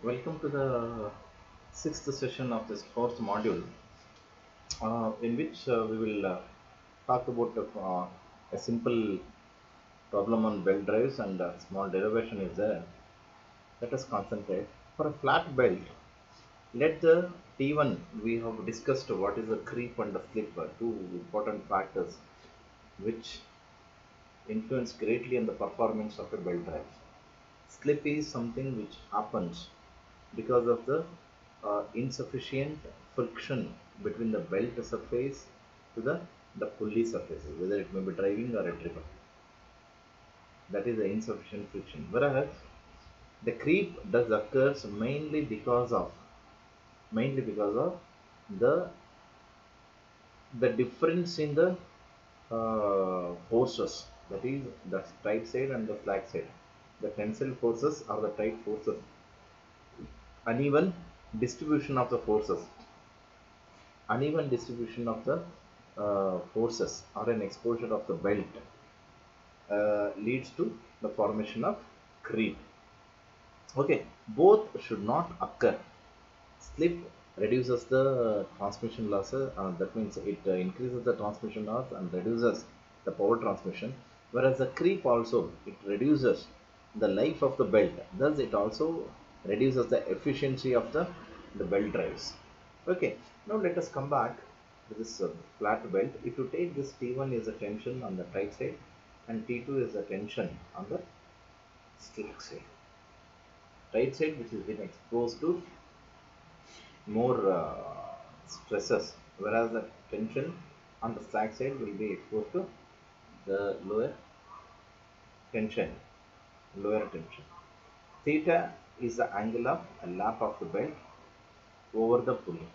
Welcome to the sixth session of this fourth module, in which we will talk about a simple problem on belt drives and a small derivation is there. Let us concentrate. For a flat belt, let the T1 we have discussed what is the creep and the slip, two important factors which influence greatly on the performance of a belt drive. Slip is something which happens because of the insufficient friction between the belt surface to the pulley surfaces, whether it may be driving or a trigger. That is the insufficient friction. Whereas the creep does occurs mainly because of the the difference in the forces, that is the tight side and the slack side. The tensile forces or the tight forces, uneven distribution of the forces, uneven distribution of the forces or an exposure of the belt leads to the formation of creep. Okay, both should not occur. Slip reduces the transmission losses, that means it increases the transmission loss and reduces the power transmission, whereas the creep also it reduces the life of the belt, thus it also reduces the efficiency of the belt drives. Okay, now let us come back to this flat belt. If you take this T1 is the tension on the tight side and T2 is the tension on the slack side. Tight side which has been exposed to more stresses, whereas the tension on the slack side will be exposed to the tension, lower tension. Theta is the angle of a lap of the belt over the pulley.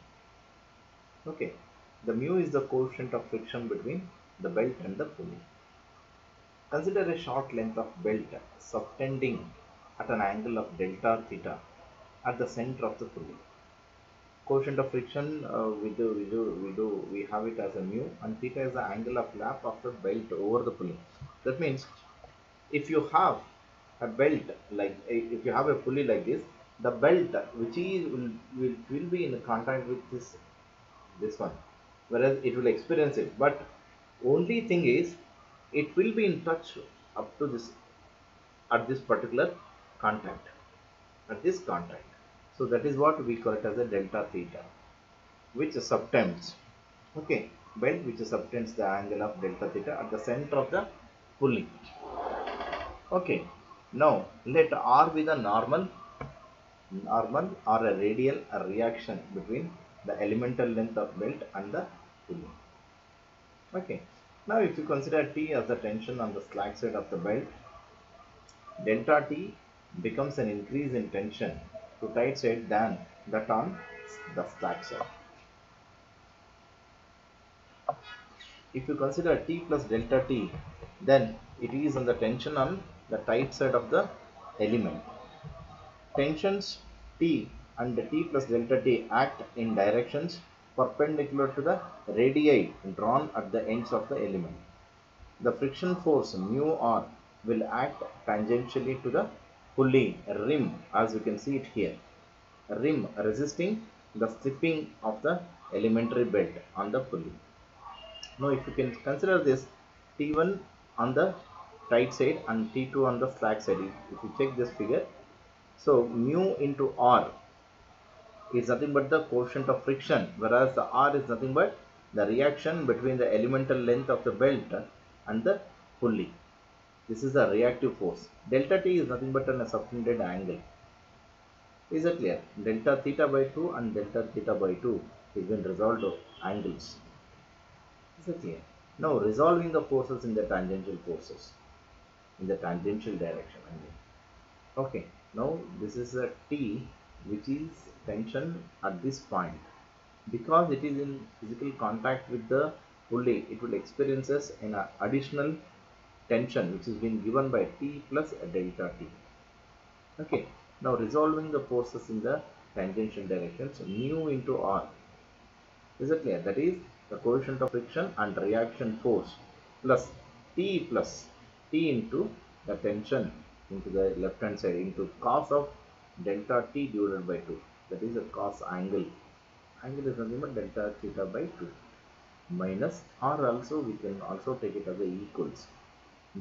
Okay, the mu is the coefficient of friction between the belt and the pulley. Consider a short length of belt subtending at an angle of delta theta at the center of the pulley. Coefficient of friction we have it as a mu, and theta is the angle of lap of the belt over the pulley. That means if you have a belt like if you have a pulley like this, the belt which is will be in contact with this one, whereas it will experience it, but only thing is it will be in touch up to this at this particular contact, at this contact. So that is what we call it as a delta theta, which subtends, okay, belt which subtends the angle of delta theta at the center of the pulley. Okay, now let R be the normal or a radial reaction between the elemental length of belt and the pulley. Okay, now if you consider T as the tension on the slack side of the belt, delta T becomes an increase in tension to tight side than that on the slack side. If you consider T plus delta T, then it is on the tension on the tight side of the element. Tensions T and T plus delta T act in directions perpendicular to the radii drawn at the ends of the element. The friction force mu R will act tangentially to the pulley rim, as you can see it here. Rim resisting the slipping of the elementary belt on the pulley. Now if you can consider this T1 on the tight side and T2 on the slack side, if you check this figure, so mu into R is nothing but the coefficient of friction, whereas the R is nothing but the reaction between the elemental length of the belt and the pulley. This is the reactive force. Delta T is nothing but a subtended angle. Is it clear? Delta theta by 2 and delta theta by 2 is been resolved to angles. Is it clear? Now resolving the forces in the tangential forces, in the tangential direction. I mean. Okay, now this is a T which is tension at this point. Because it is in physical contact with the pulley, it will experiences an additional tension which is being given by T plus delta T. Okay, now resolving the forces in the tangential directions, mu into R. Is it clear? That is the coefficient of friction and reaction force plus T into the tension into the left hand side into cos of delta t divided by 2. That is a cos angle. Angle is nothing but delta theta by 2 minus, or also we can also take it as a equals.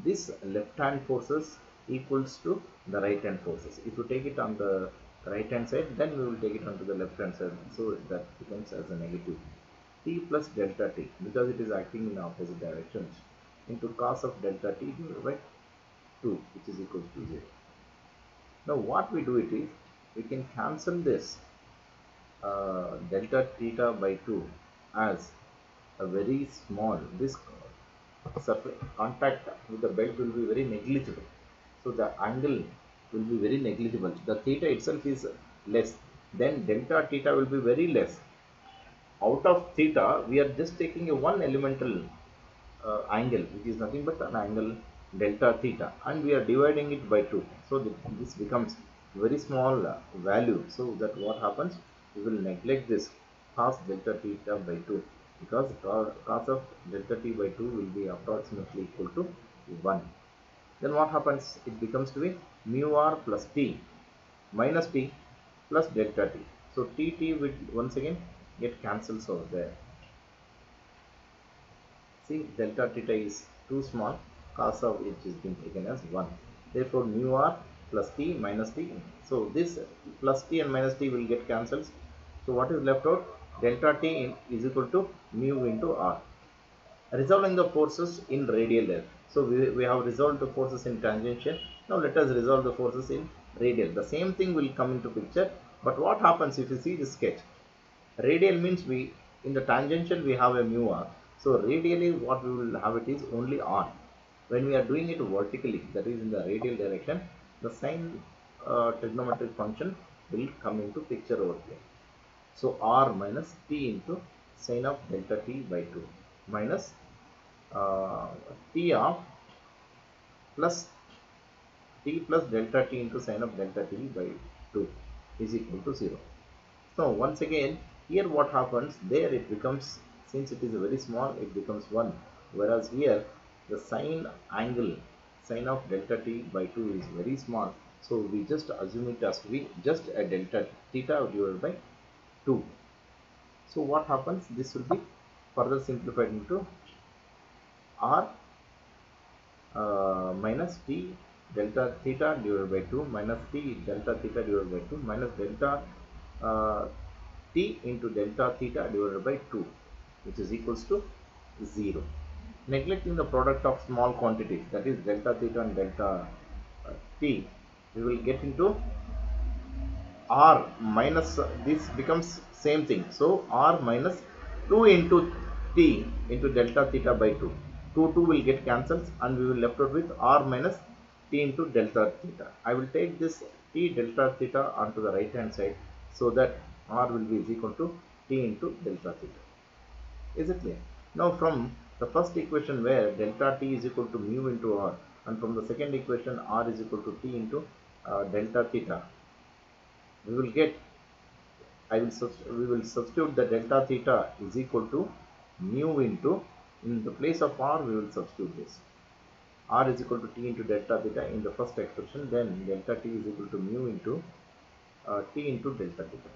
This left hand forces equals to the right hand forces. If you take it on the right hand side, then we will take it onto the left hand side, so that becomes as a negative. T plus delta t, because it is acting in opposite directions, into cos of delta t divided by 2, which is equals to 0. Now what we do it is, we can cancel this delta theta by 2 as a very small, this surface contact with the belt will be very negligible, so the angle will be very negligible. The theta itself is less, then delta theta will be very less. Out of theta we are just taking a one elemental angle, which is nothing but an angle delta theta, and we are dividing it by 2, so this becomes very small value. So that what happens, we will neglect this cos delta theta by 2, because cos of delta t by 2 will be approximately equal to 1. Then what happens, it becomes to be mu r plus t minus t plus delta t. So t will once again get cancels over there. See, delta theta is too small, cos of which is being taken as 1. Therefore, mu r plus t minus t. So, this plus t and minus t will get cancels. So, what is left out? Delta t is equal to mu into r. Resolving the forces in radial there. So, we have resolved the forces in tangential. Now, let us resolve the forces in radial. The same thing will come into picture. But what happens if you see the sketch? Radial means we, in the tangential we have a mu r. So radially what we will have it is only r. When we are doing it vertically, that is in the radial direction, the sine trigonometric function will come into picture over there. So r minus t into sine of delta t by 2 minus t of plus t plus delta t into sine of delta t by 2 is equal to 0. So once again, here what happens, there it becomes, since it is very small, it becomes 1, whereas here the sine angle, sine of delta t by 2 is very small, so we just assume it as to be just a delta theta divided by 2. So what happens, this will be further simplified into r minus t delta theta divided by 2 minus t delta theta divided by 2 minus delta t into delta theta divided by 2, which is equals to 0. Neglecting the product of small quantities, that is delta theta and delta t, we will get into r minus, this becomes same thing. So r minus 2 into t into delta theta by 2. 2 will get cancels, and we will left out with r minus t into delta theta. I will take this t delta theta onto the right hand side, so that r will be equal to t into delta theta. Is it clear? Now from the first equation where delta t is equal to mu into r, and from the second equation r is equal to t into delta theta, we will get, we will substitute the delta theta is equal to mu into, in the place of r we will substitute this r is equal to t into delta theta in the first expression, then delta t is equal to mu into t into delta theta.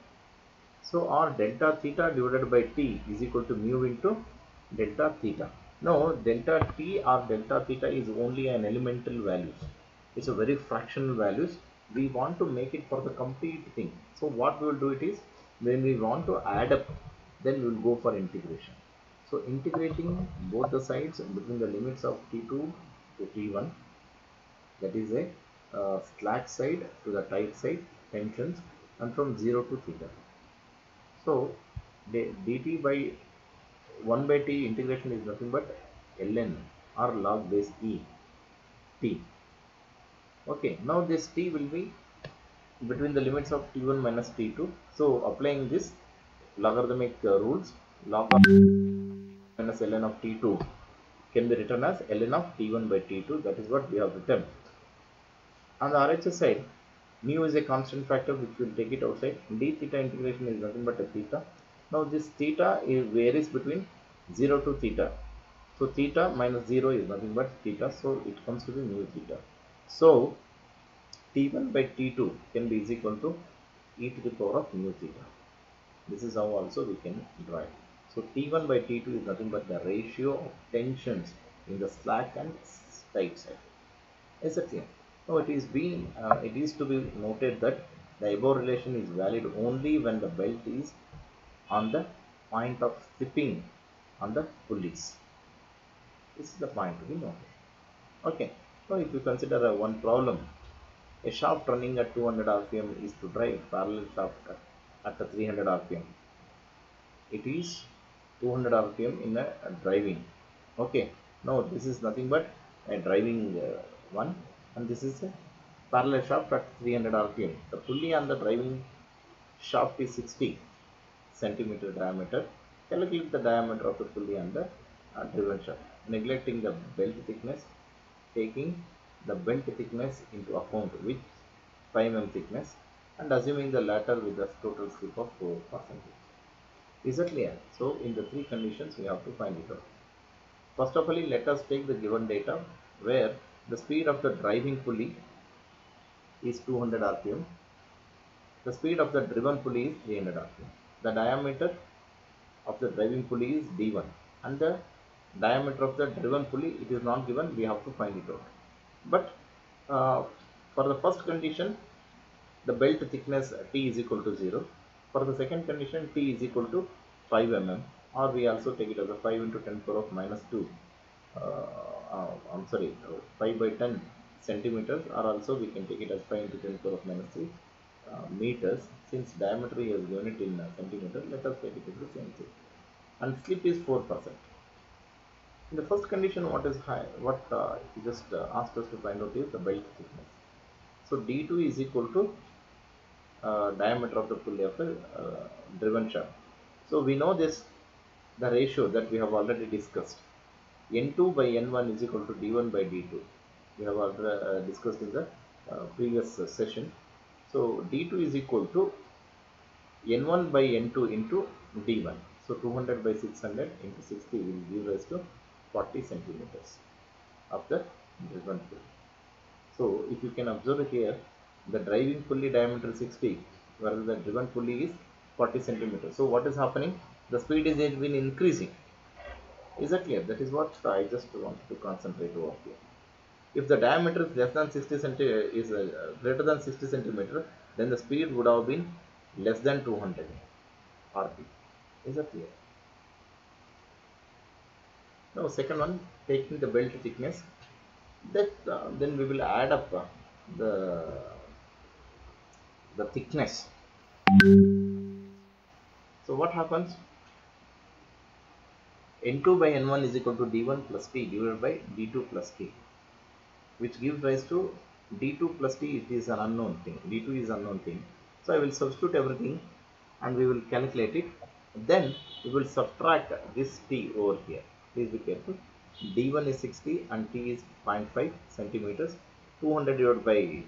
So r delta theta divided by t is equal to mu into delta theta. Now delta t or delta theta is only an elemental values. It's a very fractional values. We want to make it for the complete thing. So what we will do it is, when we want to add up, then we will go for integration. So integrating both the sides between the limits of t2 to t1, that is a slack side to the tight side tensions, and from 0 to theta. So dt by 1 by t integration is nothing but ln or log base e t. Okay, now this t will be between the limits of t1 minus t2. So applying this logarithmic rules, log of minus ln of t2 can be written as ln of t1 by t2. That is what we have written. On the RHS side, mu is a constant factor which will take it outside. D theta integration is nothing but a theta. Now this theta varies between 0 to theta. So theta minus 0 is nothing but theta. So it comes to be mu theta. So T1 by T2 can be is equal to e to the power of mu theta. This is how also we can derive. So T1 by T2 is nothing but the ratio of tensions in the slack and tight side. Is that clear? Now it is to be noted that the above relation is valid only when the belt is on the point of slipping on the pulleys. This is the point to be noted. Okay. Now if you consider one problem, a shaft running at 200 rpm is to drive parallel shaft at 300 rpm. It is 200 rpm in a driving. Okay, now this is nothing but a driving one, and this is a parallel shaft at 300 rpm. The pulley on the driving shaft is 60 centimeter diameter. Calculate the diameter of the pulley on the driven shaft, neglecting the belt thickness, taking the belt thickness into account with 5 mm thickness, and assuming the latter with a total slip of 4%. Is that clear? So in the three conditions we have to find it out. First of all, let us take the given data where the speed of the driving pulley is 200 rpm, the speed of the driven pulley is 300 rpm, the diameter of the driving pulley is d1, and the diameter of the driven pulley, it is not given, we have to find it out. But uh, for the first condition, the belt thickness T is equal to 0. For the second condition, T is equal to 5 mm, or we also take it as a 5 into 10 power of minus 2. I'm sorry, 5 by 10 centimeters, or also we can take it as 5 into 10 power of minus 3 meters. Since diameter is given it in centimeter, let us take it as the same thing. And slip is 4%. In the first condition, what is high? What he just asked us to find out is the belt thickness. So D2 is equal to diameter of the pulley of a driven shaft. So we know this, the ratio that we have already discussed. N2 by N1 is equal to D1 by D2. We have already discussed in the previous session. So D2 is equal to N1 by N2 into D1. So 200 by 600 into 60 will give rise to 40 centimeters of the driven pulley. So if you can observe here, the driving pulley diameter 60, whereas the driven pulley is 40 centimeters. So what is happening? The speed is been increasing. Is that clear? That is what I just wanted to concentrate over here. If the diameter is less than 60 centimeter, is greater than 60 centimeter, then the speed would have been less than 200 rp. Is that clear? Now second one, taking the belt thickness, that then we will add up the the thickness. So what happens? N2 by N1 is equal to D1 plus T divided by D2 plus T, which gives rise to D2 plus T. It is an unknown thing. D2 is unknown thing. So I will substitute everything and we will calculate it. Then we will subtract this T over here. Please be careful. D1 is 60 and T is 0.5 centimeters. 200 divided by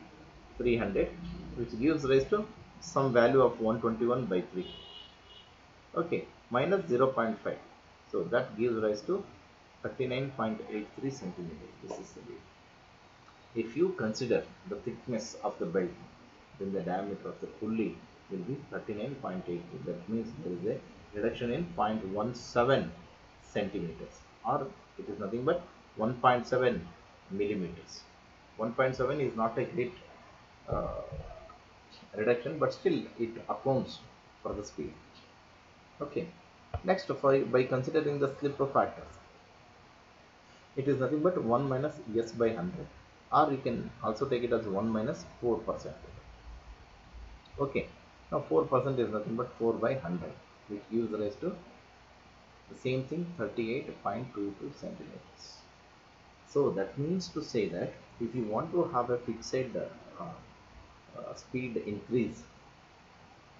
300, which gives rise to some value of 121 by 3. Okay, minus 0.5. So that gives rise to 39.83 centimeters. This is the weight. If you consider the thickness of the belt, then the diameter of the pulley will be 39.82. That means there is a reduction in 0.17 centimeters, or it is nothing but 1.7 millimeters. 1.7 is not a great uh, reduction, but still it accounts for the speed. Okay. Next, by considering the slip factors, it is nothing but 1 minus s by 100, or you can also take it as 1 minus 4%. Okay. Now 4% is nothing but 4 by 100, which gives rise to the same thing, 38.22 centimeters. So that means to say that if you want to have a fixed speed increase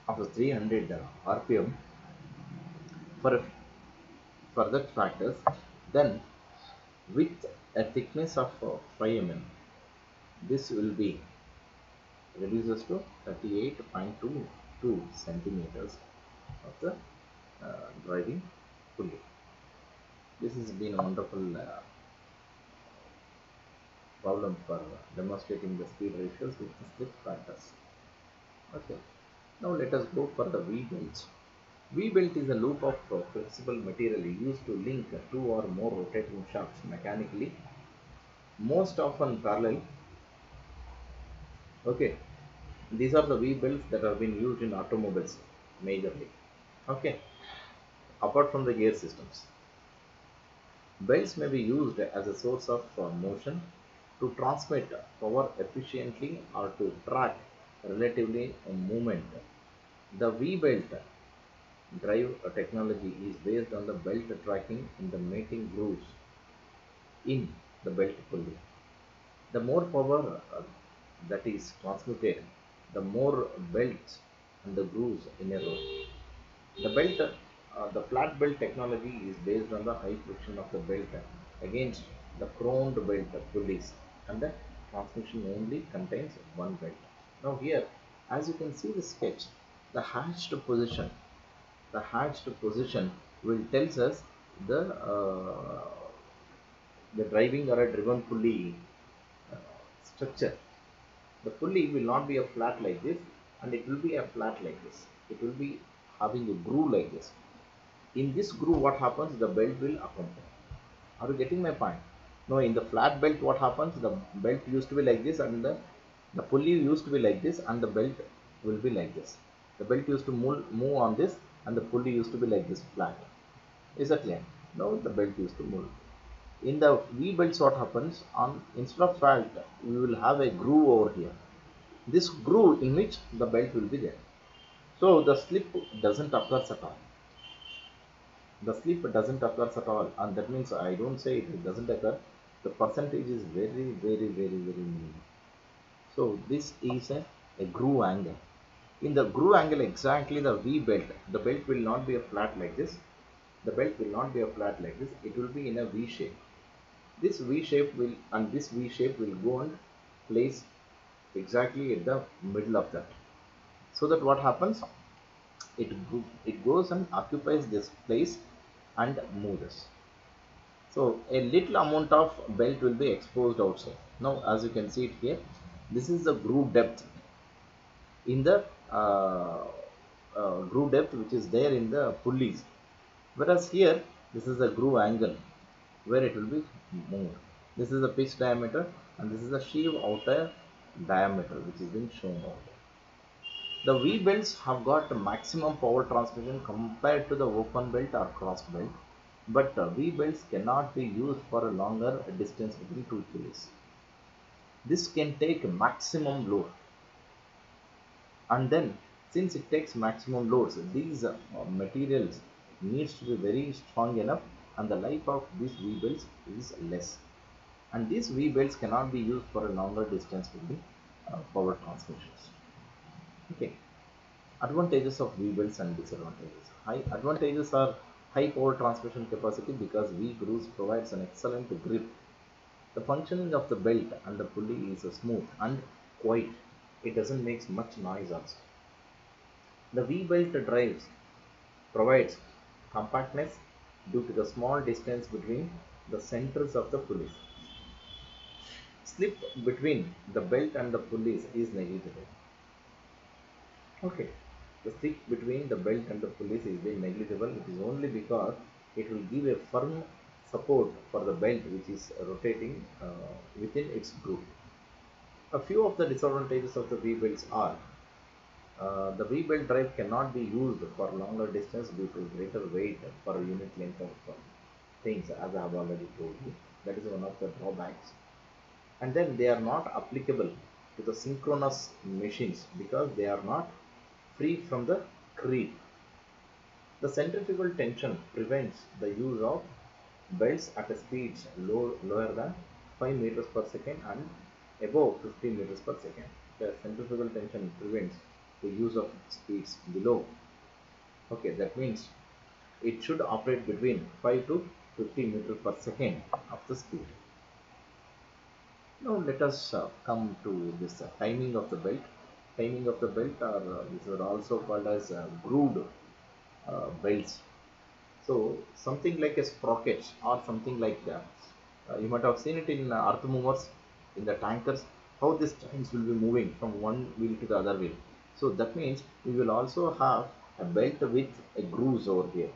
of the 300 rpm for further factors, then with a thickness of 5 mm, this will be reduces to 38.22 centimeters of the driving pulley. This has been a wonderful problem for demonstrating the speed ratios with the slip factors. Okay, now let us go for the V-belt. V-belt is a loop of flexible material used to link two or more rotating shafts mechanically, most often parallel. Okay, these are the V-belts that have been used in automobiles majorly. Okay, apart from the gear systems. Belts may be used as a source of motion to transmit power efficiently or to track relatively movement. The V-belt drive technology is based on the belt tracking in the mating grooves in the belt pulley. The more power that is transmitted, the more belts and the grooves in a row. The flat belt technology is based on the high friction of the belt against the chromed belt pulleys, and the transmission only contains one belt. Now here, as you can see the sketch, the hatched position, the hatched position will tells us the driving or a driven pulley uh, structure. The pulley will not be a flat like this, and it will be a flat like this. It will be having a groove like this. In this groove, what happens? The belt will accompany. Are you getting my point? No, in the flat belt, what happens? The belt used to be like this, and the pulley used to be like this, and the belt will be like this. The belt used to move on this, and the pulley used to be like this flat. Is that clear? Now the belt used to move. In the V belts, what happens? On instead of flat, we will have a groove over here. This groove in which the belt will be there. So the slip doesn't occur at all. The slip doesn't occur at all, and that means I don't say it doesn't occur. The percentage is very minimal. So this is a groove angle. In the groove angle, exactly the V belt, the belt will not be a flat like this. The belt will not be a flat like this. It will be in a V shape. This V shape will, and this V shape will go and place exactly at the middle of that. So that what happens? It goes and occupies this place and moves. So a little amount of belt will be exposed outside. Now as you can see it here, this is the groove depth in the groove depth which is there in the pulleys. Whereas here, this is the groove angle where it will be moved. This is the pitch diameter, and this is the sheave outer diameter which is being shown out. The V belts have got maximum power transmission compared to the open belt or crossed belt, but V belts cannot be used for a longer distance between two pulleys. This can take maximum load, and then since it takes maximum loads, these materials needs to be very strong enough, and the life of these V belts is less. And these V belts cannot be used for a longer distance between power transmissions. Okay. Advantages of V belts and disadvantages. High advantages are high power transmission capacity because V grooves provides an excellent grip. The functioning of the belt and the pulley is smooth and quiet. It doesn't make much noise also. The V belt drives provides compactness due to the small distance between the centers of the pulleys. Slip between the belt and the pulleys is negligible. Okay, the stick between the belt and the pulleys is being negligible. It is only because it will give a firm support for the belt which is rotating within its groove. A few of the disadvantages of the V belts are the V belt drive cannot be used for longer distance due to greater weight per unit length of things, as I have already told you. That is one of the drawbacks. And then they are not applicable to the synchronous machines because they are not free from the creep. The centrifugal tension prevents the use of belts at speeds lower than 5 meters per second and above 50 meters per second. The centrifugal tension prevents the use of speeds below. Okay, that means it should operate between 5 to 50 meters per second of the speed. Now let us come to this timing of the belt. Timing of the belt, or this is also called as grooved belts. So something like a sprocket or something like that. You might have seen it in earth movers. in the tankers, how these trains will be moving from one wheel to the other wheel. So that means we will also have a belt with a grooves over here.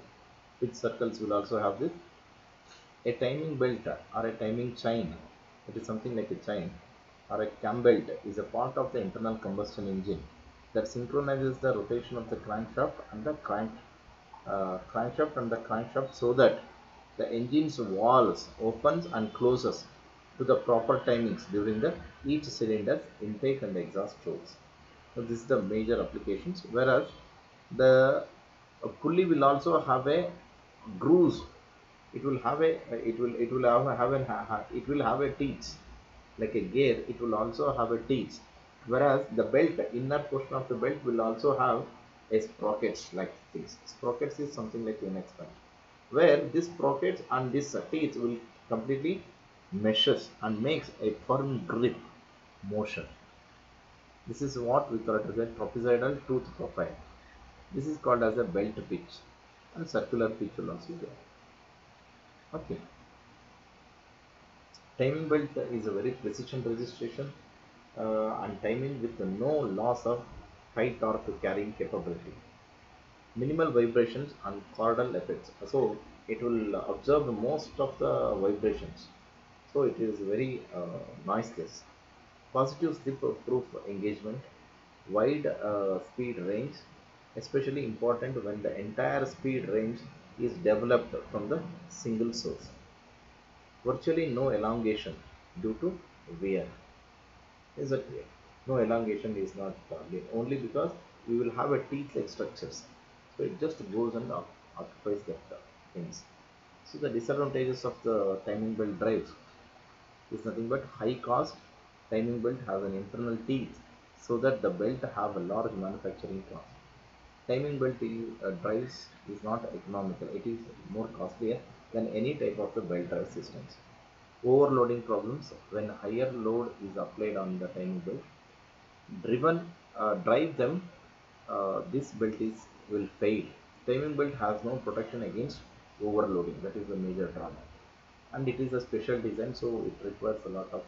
Which circles will also have this. A timing belt or a timing chain, it is something like a chain, or a cam belt is a part of the internal combustion engine that synchronizes the rotation of the crankshaft and the crankshaft so that the engine's valves opens and closes to the proper timings during the each cylinder's intake and exhaust chokes. So this is the major applications. Whereas the pulley will also have a grooves. It will have a it will have an it will have a teeth like a gear. It will also have a teeth. Whereas the belt, inner portion of the belt will also have a sprockets like this. Sprockets is something like an expand, where this sprockets and this teeth will completely meshes and makes a firm grip motion. This is what we call it as a trapezoidal tooth profile. This is called as a belt pitch, and circular pitch will also be there. Okay, timing belt is a very precision registration and timing with no loss of high torque carrying capability. Minimal vibrations and chordal effects. So it will absorb most of the vibrations. So it is very noiseless. Positive slip proof engagement, wide speed range, especially important when the entire speed range is developed from the single source. Virtually no elongation due to wear. Is that clear? No elongation is not only because we will have a teeth-like structures. So it just goes and occupies that things. So the disadvantages of the timing belt drives is nothing but high cost. Timing belt has an internal teeth so that the belt have a large manufacturing cost. Timing belt drives is not economical. It is more costlier than any type of the belt drive systems. Overloading problems when higher load is applied on the timing belt. Driven drive them, this belt is will fail. Timing belt has no protection against overloading. That is the major drawback, and it is a special design, so it requires a lot of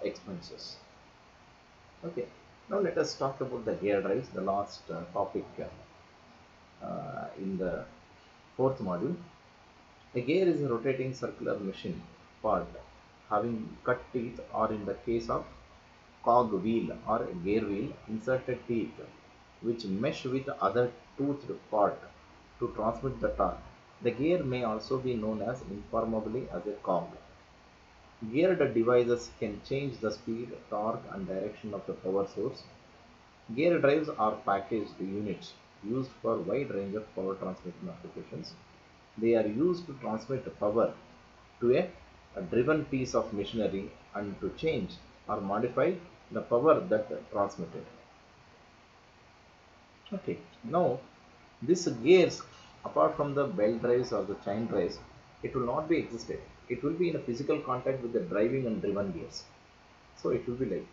expenses. Okay, now let us talk about the gear drives, the last topic in the fourth module. A gear is a rotating circular machine part having cut teeth, or in the case of cog wheel or gear wheel, inserted teeth which mesh with other toothed part to transmit the torque. The gear may also be known as informally as a cog. Geared devices can change the speed, torque and direction of the power source. Gear drives are packaged units used for a wide range of power transmission applications. They are used to transmit power to a driven piece of machinery and to change or modify the power that transmitted. Okay, now this gears, apart from the belt drives or the chain drives, it will not be existed. It will be in a physical contact with the driving and driven gears. So it will be like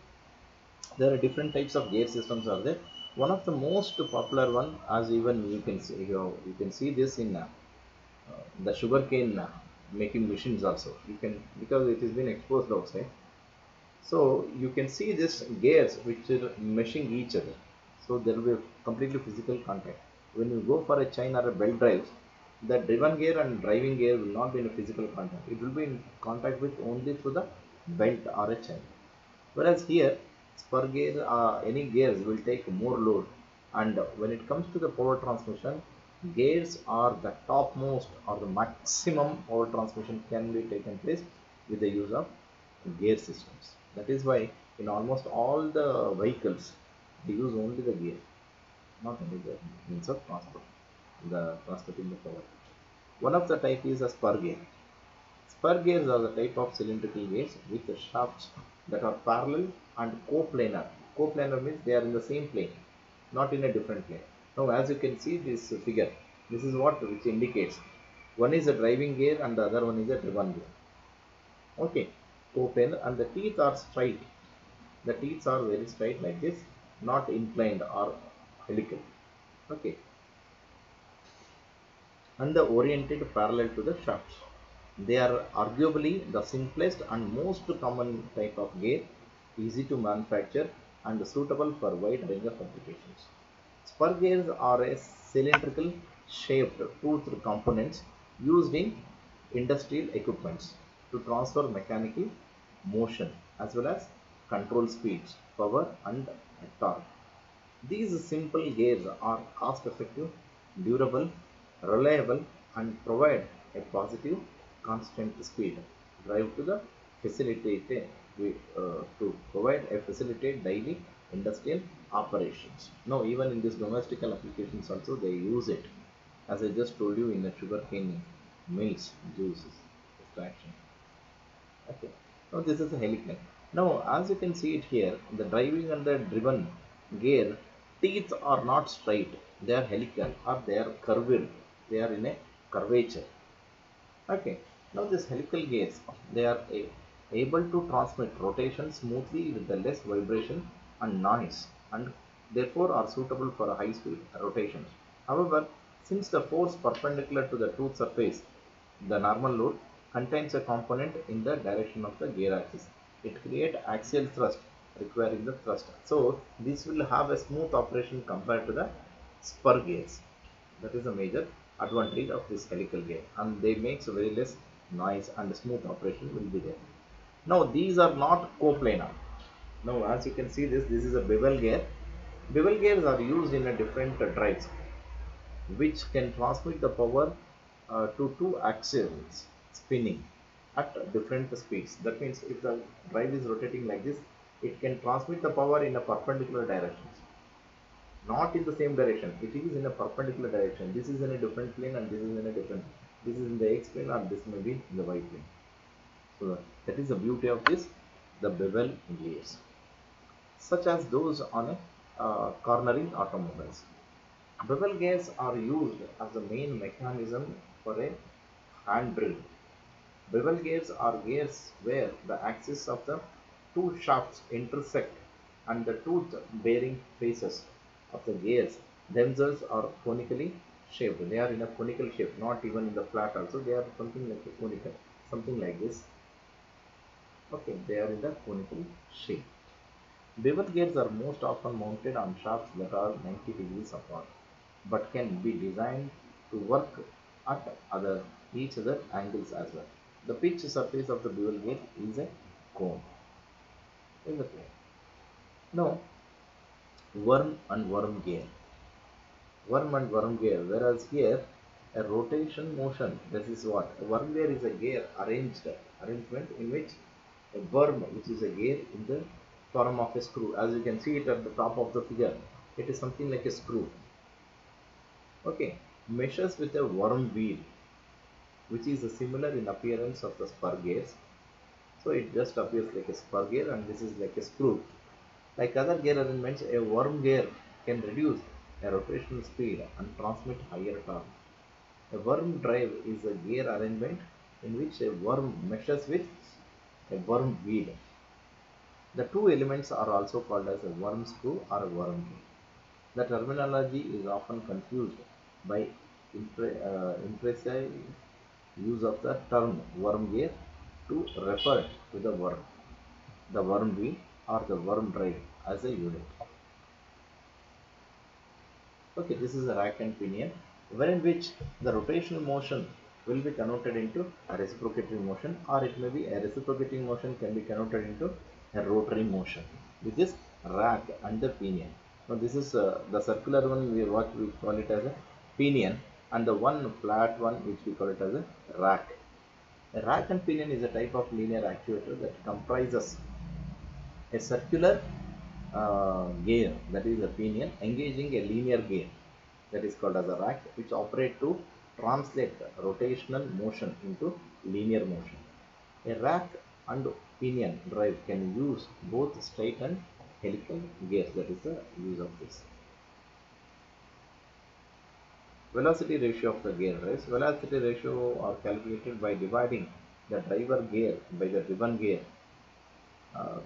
there are different types of gear systems are there. One of the most popular one, as even you can see, you can see this in the sugarcane making machines also. You can, because it has been exposed outside. So you can see this gears which are meshing each other. So there will be a completely physical contact. When you go for a chain or a belt drive, the driven gear and driving gear will not be in a physical contact. It will be in contact with only through the belt or a chain. Whereas here, spur gear, any gears will take more load. And when it comes to the power transmission, gears are the topmost or the maximum power transmission can be taken place with the use of gear systems. That is why in almost all the vehicles they use only the gear, not only the means of transport, the transporting the power. One of the type is a spur gear. Spur gears are the type of cylindrical gears with the shafts that are parallel and coplanar. Coplanar means they are in the same plane, not in a different plane. Now as you can see this figure, this is what which indicates one is a driving gear and the other one is a driven gear. Okay, coplanar, and the teeth are straight. The teeth are very straight like this, not inclined or helical. Okay, and the oriented parallel to the shafts. They are arguably the simplest and most common type of gear, easy to manufacture and suitable for wide range of applications. Spur gears are a cylindrical shaped toothed components used in industrial equipments to transfer mechanical motion as well as control speeds, power and torque. These simple gears are cost effective, durable, reliable and provide a positive constant speed drive to the facilitate to provide a facilitate daily industrial operations. Now even in this domestical applications also they use it, as I just told you, in the sugarcane mills juices extraction. Okay. Now this is a helical. Now as you can see it here, the driving and the driven gear teeth are not straight. They are helical or they are curved. They are in a curvature. Okay. Now this helical gears, they are able to transmit rotation smoothly with the less vibration and noise and therefore are suitable for high speed rotations. However, since the force perpendicular to the tooth surface, the normal load, contains a component in the direction of the gear axis. It creates axial thrust requiring the thrust. So this will have a smooth operation compared to the spur gears. That is a major advantage of this helical gear, and they makes very less noise and smooth operation will be there. Now these are not coplanar. Now as you can see this is a bevel gear. Bevel gears are used in a different drives which can transmit the power to two axles spinning at different speeds. That means if the drive is rotating like this, it can transmit the power in a perpendicular direction, not in the same direction. It is in a perpendicular direction. This is in a different plane and this is in a different. This is in the X plane and this may be in the Y plane. So that is the beauty of this, the bevel gears, such as those on a cornering automobiles. Bevel gears are used as the main mechanism for a hand drill. Bevel gears are gears where the axis of the two shafts intersect and the tooth bearing faces of the gears themselves are conically shaped. They are in a conical shape, not even in the flat also. They are something like a conical, something like this. Okay, they are in the conical shape. Bevel gears are most often mounted on shafts that are 90 degrees apart, but can be designed to work at each other angles as well. The pitch surface of the bevel gear is a cone. Is a cone. Now, worm and worm gear. Worm and worm gear. Whereas here, a rotation motion. This is what a worm gear is, a gear arrangement in which a worm, which is a gear in the form of a screw. As you can see it at the top of the figure, it is something like a screw. Okay, measures with a worm wheel, which is similar in appearance of the spur gears. So it just appears like a spur gear and this is like a screw. Like other gear arrangements, a worm gear can reduce a rotational speed and transmit higher torque. A worm drive is a gear arrangement in which a worm meshes with a worm wheel. The two elements are also called as a worm screw or a worm gear. The terminology is often confused by imprecise use of the term worm gear to refer to the worm wheel or the worm drive as a unit. Okay, this is a rack and pinion, wherein which the rotational motion will be converted into a reciprocating motion, or it may be a reciprocating motion can be converted into a rotary motion, which is rack and the pinion. Now this is the circular one, what we call it as a pinion, and the one flat one which we call it as a rack. A rack and pinion is a type of linear actuator that comprises a circular gear, that is a pinion, engaging a linear gear, that is called as a rack, which operate to translate rotational motion into linear motion. A rack and pinion drive can use both straight and helical gears. That is the use of this. Velocity ratio of the gear drives. Velocity ratio are calculated by dividing the driver gear by the driven gear.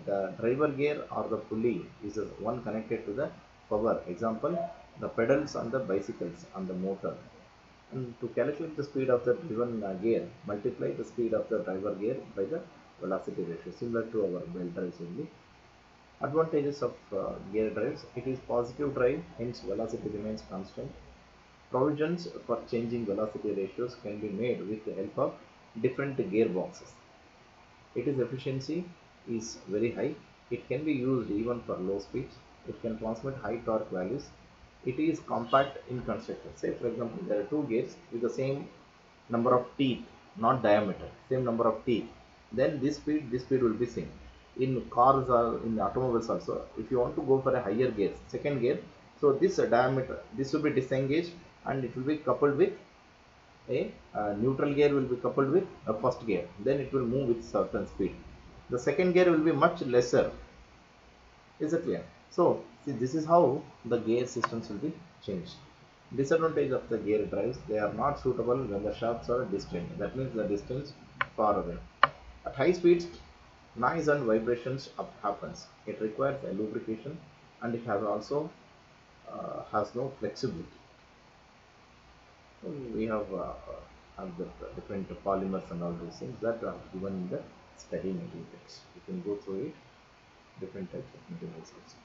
The driver gear or the pulley is the one connected to the power. Example, the pedals on the bicycles and the motor. And to calculate the speed of the driven gear, multiply the speed of the driver gear by the velocity ratio, similar to our belt drives only. Advantages of gear drives: it is positive drive, hence velocity remains constant. Provisions for changing velocity ratios can be made with the help of different gearboxes. Its efficiency is very high. It can be used even for low speeds. It can transmit high torque values. It is compact in construction. Say for example, there are two gears with the same number of teeth, not diameter, same number of teeth. Then this speed will be same. In cars or in automobiles also, if you want to go for a higher gear, second gear, so this diameter, this will be disengaged and it will be coupled with a neutral gear will be coupled with a first gear, then it will move with certain speed. The second gear will be much lesser. Is it clear? So see, this is how the gear systems will be changed. Disadvantage of the gear drives: they are not suitable when the shafts are distant, that means the distance far away. At high speeds, noise and vibrations happens. It requires a lubrication, and it has also has no flexibility. We have the different polymers and all those things that are given in the study materials. You can go through it, different types of materials also.